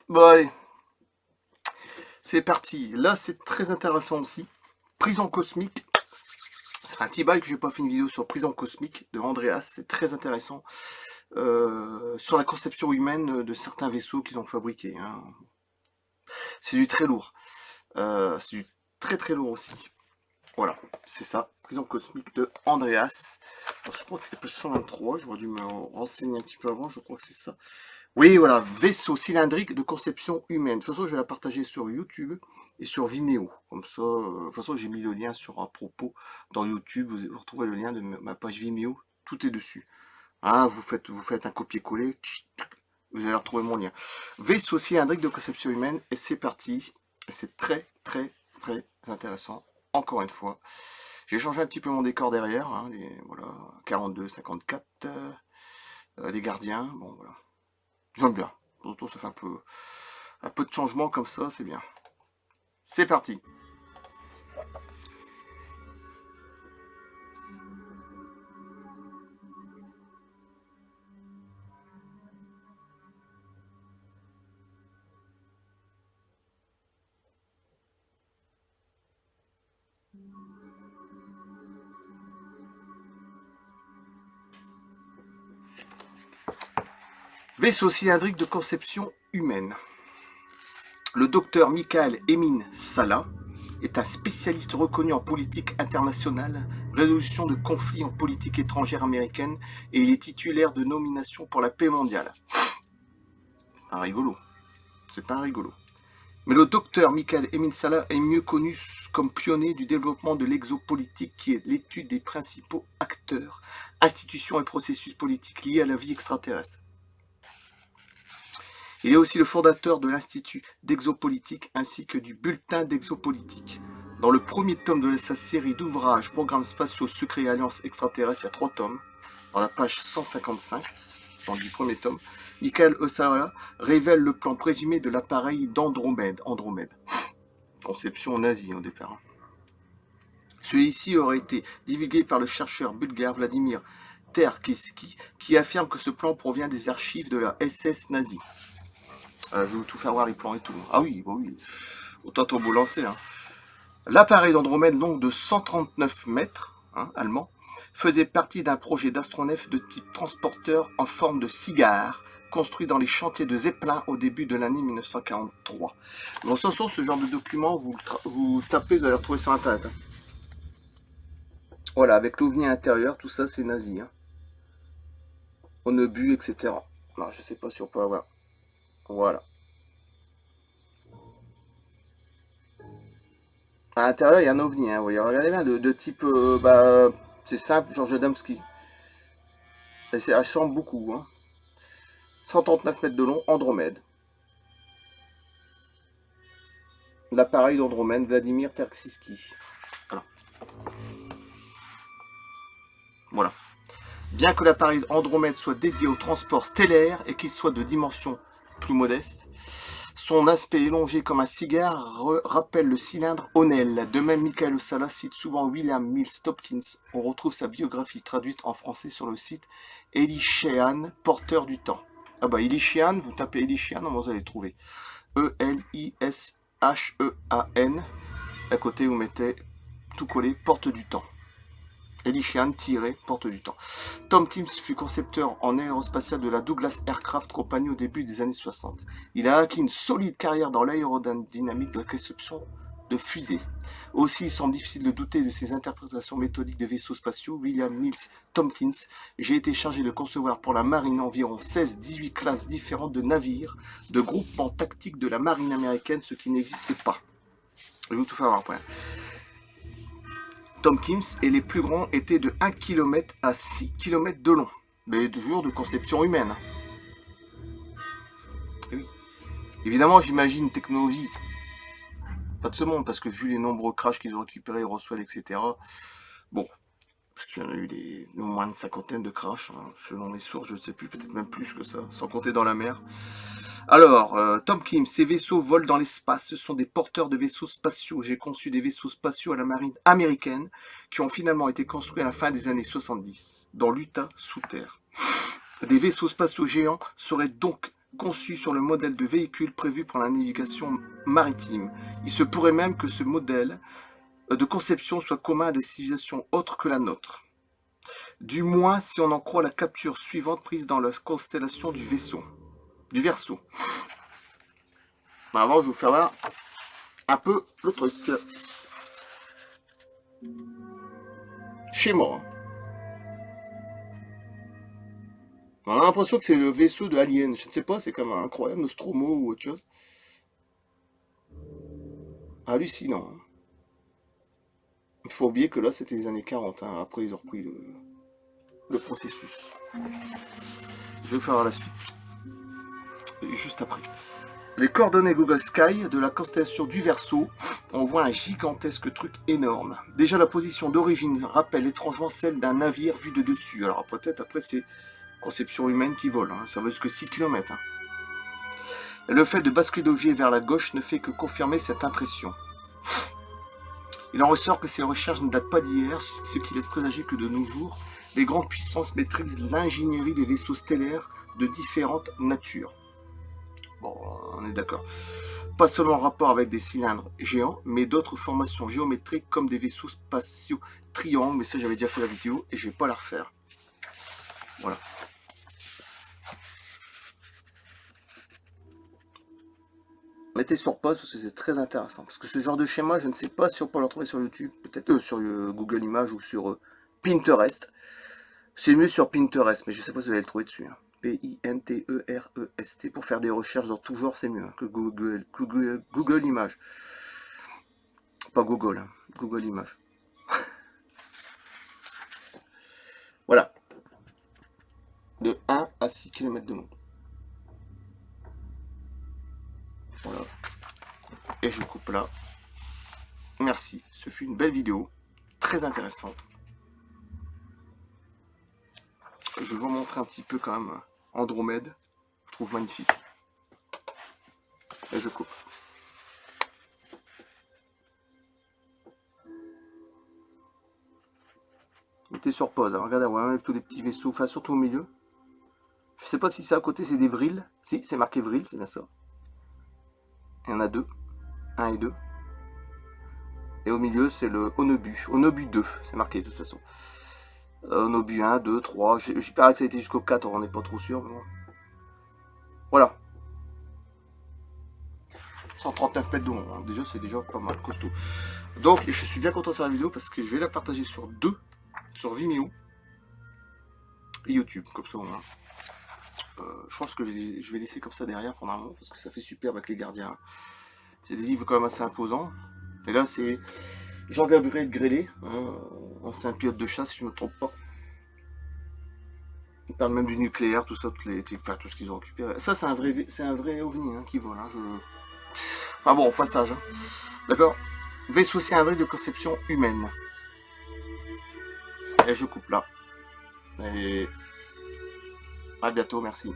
Bon, allez, c'est parti. Là, c'est très intéressant aussi. Prison cosmique. C'est un petit bail que j'ai pas fait une vidéo sur prison cosmique de Andreas. C'est très intéressant. Sur la conception humaine de certains vaisseaux qu'ils ont fabriqués, hein. C'est du très lourd. C'est du très très lourd aussi. Voilà, c'est ça. Prison cosmique de Andreas. Alors, je crois que c'était page 123. J'aurais dû me renseigner un petit peu avant. Je crois que c'est ça. Oui, voilà, vaisseau cylindrique de conception humaine. De toute façon, je vais la partager sur YouTube et sur Vimeo. Comme ça, de toute façon, j'ai mis le lien sur à propos dans YouTube. Vous retrouvez le lien de ma page Vimeo. Tout est dessus. Hein, vous faites un copier-coller. Vous allez retrouver mon lien. Vaisseau cylindrique de conception humaine. Et c'est parti. Et c'est très, très, très intéressant. Encore une fois. J'ai changé un petit peu mon décor derrière. Hein, voilà, 42, 54. Les gardiens. Bon, voilà. J'aime bien. Surtout, ça fait un peu de changement comme ça, c'est bien. C'est parti. Vaisseau cylindrique de conception humaine. Le docteur Michael Emin Salah est un spécialiste reconnu en politique internationale, résolution de conflits en politique étrangère américaine, et il est titulaire de nomination pour la paix mondiale. Un rigolo. C'est pas un rigolo. Mais le docteur Michael Emin Salah est mieux connu comme pionnier du développement de l'exopolitique, qui est l'étude des principaux acteurs, institutions et processus politiques liés à la vie extraterrestre. Il est aussi le fondateur de l'Institut d'exopolitique ainsi que du Bulletin d'exopolitique. Dans le premier tome de sa série d'ouvrages Programmes spatiaux secrets et alliances extraterrestres, il y a 3 tomes. Dans la page 155, dans le premier tome, Michael Salah révèle le plan présumé de l'appareil d'Andromède. Conception nazie au départ. Celui-ci aurait été divulgué par le chercheur bulgare Vladimir Terkiski, qui affirme que ce plan provient des archives de la SS nazie. Je vais vous tout faire voir les plans et tout. Ah oui, bah oui. Autant turbulencer. Hein. L'appareil d'Andromède, donc de 139 mètres, hein, allemand, faisait partie d'un projet d'astronef de type transporteur en forme de cigare, construit dans les chantiers de Zeppelin au début de l'année 1943. Bon, ce genre de document, vous tapez, vous allez le retrouver sur Internet. Hein. Voilà, avec l'OVNI intérieur, tout ça, c'est nazi. Hein. On obus, etc. Non, je sais pas si on peut avoir. Voilà. À l'intérieur, il y a un ovni, hein, voyez, regardez bien, de type, c'est simple, Georges Adamski. Elle ressemble beaucoup, hein. 139 mètres de long, Andromède. L'appareil d'Andromède, Vladimir Terksisky. Voilà. Voilà. Bien que l'appareil Andromède soit dédié au transport stellaire et qu'il soit de dimension plus modeste, son aspect élongé comme un cigare rappelle le cylindre O'Neill. De même, Michael Salah cite souvent William Mills Tompkins. On retrouve sa biographie traduite en français sur le site Elishean, porteur du temps. Ah bah Elishean, vous tapez Elishean, vous allez trouver. Elishean. À côté, vous mettez tout collé, porte du temps. Elishean, porte du temps. Tompkins fut concepteur en aérospatial de la Douglas Aircraft Company au début des années 60. Il a acquis une solide carrière dans l'aérodynamique de la conception de fusées. Aussi, il semble difficile de douter de ses interprétations méthodiques de vaisseaux spatiaux. William Mills Tompkins, j'ai été chargé de concevoir pour la marine environ 16-18 classes différentes de navires, de groupements tactiques de la marine américaine, ce qui n'existait pas. Je vais vous tout faire voir après. Tompkins et les plus grands étaient de 1 km à 6 km de long, mais toujours de conception humaine. Et oui. Évidemment, j'imagine une technologie pas de ce monde, parce que vu les nombreux crashs qu'ils ont récupérés, Roswell, etc. Bon, parce qu'il y en a eu au moins une cinquantaine de crashs, hein, selon les sources, je ne sais plus, peut-être même plus que ça, sans compter dans la mer. Alors, Tompkins, ces vaisseaux volent dans l'espace, ce sont des porteurs de vaisseaux spatiaux. J'ai conçu des vaisseaux spatiaux à la marine américaine qui ont finalement été construits à la fin des années 70, dans l'Utah, sous terre. Des vaisseaux spatiaux géants seraient donc conçus sur le modèle de véhicule prévu pour la navigation maritime. Il se pourrait même que ce modèle de conception soit commun à des civilisations autres que la nôtre. Du moins si on en croit la capture suivante prise dans la constellation du Verseau. Avant, je vais vous faire voir un peu le truc. Schéma. On a l'impression que c'est le vaisseau de Alien. Je ne sais pas, c'est comme un incroyable Nostromo ou autre chose. Hallucinant. Il faut oublier que là, c'était les années 40. Hein. Après, ils ont repris le processus. Je vais faire la suite. Juste après. Les coordonnées Google Sky de la constellation du Verseau, on voit un gigantesque truc énorme. Déjà, la position d'origine rappelle étrangement celle d'un navire vu de dessus. Alors peut-être après, c'est conception humaine qui vole. Hein. Ça vaut que 6 km. Hein. Le fait de basculer d'objet vers la gauche ne fait que confirmer cette impression. Il en ressort que ces recherches ne datent pas d'hier, ce qui laisse présager que de nos jours, les grandes puissances maîtrisent l'ingénierie des vaisseaux stellaires de différentes natures. Bon, on est d'accord. Pas seulement en rapport avec des cylindres géants, mais d'autres formations géométriques comme des vaisseaux spatiaux triangles. Mais ça, j'avais déjà fait la vidéo et je vais pas la refaire. Voilà. Mettez sur pause parce que c'est très intéressant. Parce que ce genre de schéma, je ne sais pas si on peut le retrouver sur YouTube, peut-être sur Google Images ou sur Pinterest. C'est mieux sur Pinterest, mais je ne sais pas si vous allez le trouver dessus. Hein. Pinterest. Pour faire des recherches dans tout genre, c'est mieux hein, que Google Images. Pas Google, hein, Google Images. Voilà. De 1 à 6 km de long. Voilà. Et je coupe là. Merci. Ce fut une belle vidéo. Très intéressante. Je vais vous montrer un petit peu quand même Andromède. Je trouve magnifique. Et je coupe. Mettez sur pause. Alors, regardez, ouais, avec tous les petits vaisseaux, enfin surtout au milieu. Je sais pas si c'est à côté, c'est des vrils. Si, c'est marqué vril, c'est bien ça. Il y en a deux. 1 et 2. Et au milieu, c'est le Onobu. Onobu 2, c'est marqué de toute façon. Onobu 1, 2, 3. J'y parais que ça a été jusqu'au 4, on n'est pas trop sûr. Mais bon. Voilà. 139 mètres de long. Hein. Déjà, c'est déjà pas mal costaud. Donc, je suis bien content de faire la vidéo parce que je vais la partager sur sur Vimeo et YouTube. Comme ça, au moins. Je pense que je vais laisser comme ça derrière pendant un moment parce que ça fait super avec les gardiens. C'est des livres quand même assez imposants. Et là, c'est Jean-Gabriel Grélé, hein, ancien pilote de chasse, si je ne me trompe pas. Il parle même du nucléaire, tout ça, tout ce qu'ils ont récupéré. Ça, c'est un vrai ovni hein, qui vole. Hein, Enfin bon, au passage. Hein. D'accord. Vaisseau cylindrique de conception humaine. Et je coupe là. Et à bientôt, merci.